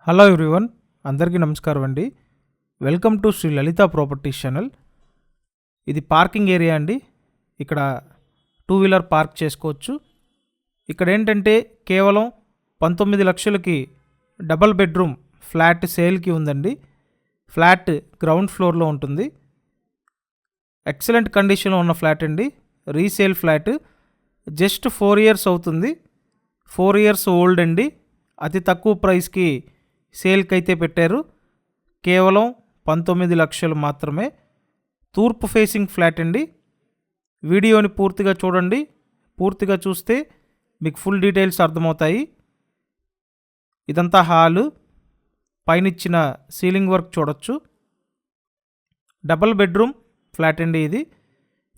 Hello everyone, అందరికీ నమస్కారం అండి. Welcome to Shri Lalitha properties channel. ఇది పార్కింగ్ ఏరియా అండి. ఇక్కడ 2 వీలర్ పార్క్ చేసుకోవచ్చు. ఇక్కడ ఏంటంటే కేవలం 19 లక్షలకి డబల్ బెడ్రూమ్ ఫ్లాట్ సేల్కి ఉందండి. ఫ్లాట్ గ్రౌండ్ ఫ్లోర్లో ఉంటుంది. ఎక్సలెంట్ కండిషన్లో ఉన్న ఫ్లాట్ అండి. Resale flat. జస్ట్ 4 ఇయర్స్ అవుతుంది. 4 ఇయర్స్ ఓల్డ్ అండి. అతి తక్కువ ప్రైస్కి సేల్కి అయితే పెట్టారు. కేవలం 19 లక్షలు మాత్రమే. తూర్పు ఫేసింగ్ ఫ్లాట్ అండి. వీడియోని పూర్తిగా చూడండి. పూర్తిగా చూస్తే మీకు ఫుల్ డీటెయిల్స్ అర్థమవుతాయి. ఇదంతా హాలు. పైనిచ్చిన సీలింగ్ వర్క్ చూడొచ్చు. డబల్ బెడ్రూమ్ ఫ్లాట్ అండి ఇది.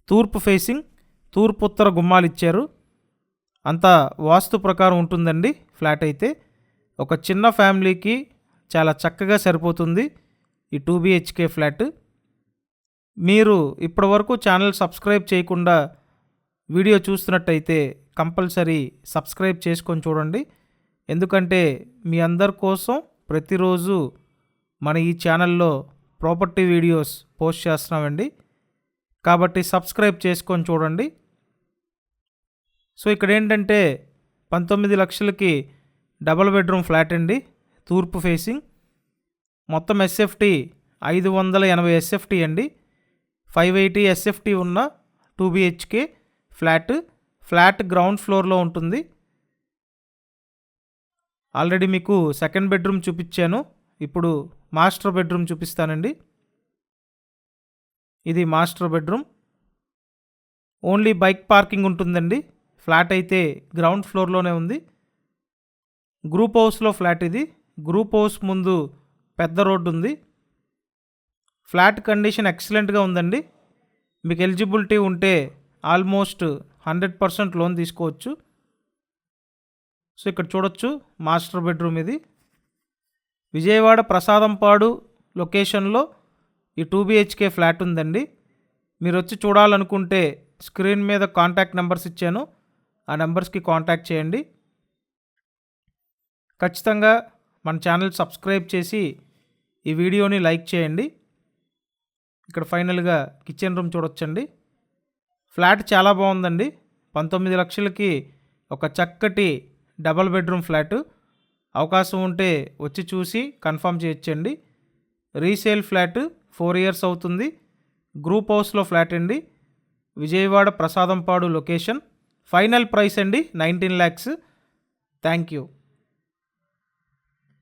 తూర్పు ఫేసింగ్, తూర్పు ఉత్తర గుమ్మాలు ఇచ్చారు. అంతా వాస్తు ప్రకారం ఉంటుందండి ఫ్లాట్ అయితే. ఒక చిన్న ఫ్యామిలీకి చాలా చక్కగా సరిపోతుంది ఈ 2 BHK ఫ్లాట్. మీరు ఇప్పటివరకు ఛానల్ సబ్స్క్రైబ్ చేయకుండా వీడియో చూస్తున్నట్టయితే కంపల్సరీ సబ్స్క్రైబ్ చేసుకొని చూడండి. ఎందుకంటే మీ అందరి కోసం ప్రతిరోజు మన ఈ ఛానల్లో ప్రాపర్టీ వీడియోస్ పోస్ట్ చేస్తున్నామండి. కాబట్టి సబ్స్క్రైబ్ చేసుకొని చూడండి. సో ఇక్కడ ఏంటంటే 19 లక్షలకి డబల్ బెడ్రూమ్ ఫ్లాట్ అండి. తూర్పు ఫేసింగ్. మొత్తం ఎస్ఎఫ్టీ 580 ఎస్ఎఫ్టీ అండి. 580 ఎస్ఎఫ్టీ ఉన్న 2 BHK ఫ్లాట్. ఫ్లాట్ గ్రౌండ్ ఫ్లోర్లో ఉంటుంది. ఆల్రెడీ మీకు సెకండ్ బెడ్రూమ్ చూపించాను. ఇప్పుడు మాస్టర్ బెడ్రూమ్ చూపిస్తానండి. ఇది master bedroom. Only bike parking ఉంటుందండి. ఫ్లాట్ అయితే గ్రౌండ్ ఫ్లోర్లోనే ఉంది. గ్రూప్ హౌస్లో ఫ్లాట్ ఇది. గ్రూప్ హౌస్ ముందు పెద్ద రోడ్డు ఉంది. ఫ్లాట్ కండిషన్ ఎక్సలెంట్గా ఉందండి. మీకు ఎలిజిబిలిటీ ఉంటే ఆల్మోస్ట్ 100% లోన్ తీసుకోవచ్చు. సో ఇక్కడ చూడొచ్చు మాస్టర్ బెడ్రూమ్ ఇది. విజయవాడ ప్రసాదంపాడు లొకేషన్లో ఈ 2 BHK ఫ్లాట్ ఉందండి. మీరు వచ్చి చూడాలనుకుంటే స్క్రీన్ మీద కాంటాక్ట్ నెంబర్స్ ఇచ్చాను. ఆ నెంబర్స్కి కాంటాక్ట్ చేయండి. ఖచ్చితంగా మన ఛానల్ సబ్స్క్రైబ్ చేసి ఈ వీడియోని లైక్ చేయండి. ఇక్కడ ఫైనల్గా కిచెన్ రూమ్ చూడొచ్చండి. ఫ్లాట్ చాలా బాగుందండి. 19 లక్షలకి ఒక చక్కటి డబల్ బెడ్రూమ్ ఫ్లాట్. అవకాశం ఉంటే వచ్చి చూసి కన్ఫర్మ్ చేయొచ్చండి. రీసేల్ ఫ్లాట్ 4 ఇయర్స్ అవుతుంది. గ్రూప్ హౌస్లో ఫ్లాట్ అండి. Vijayawada Prasadampadu location. Final price అండి 19 lakhs. Thank you.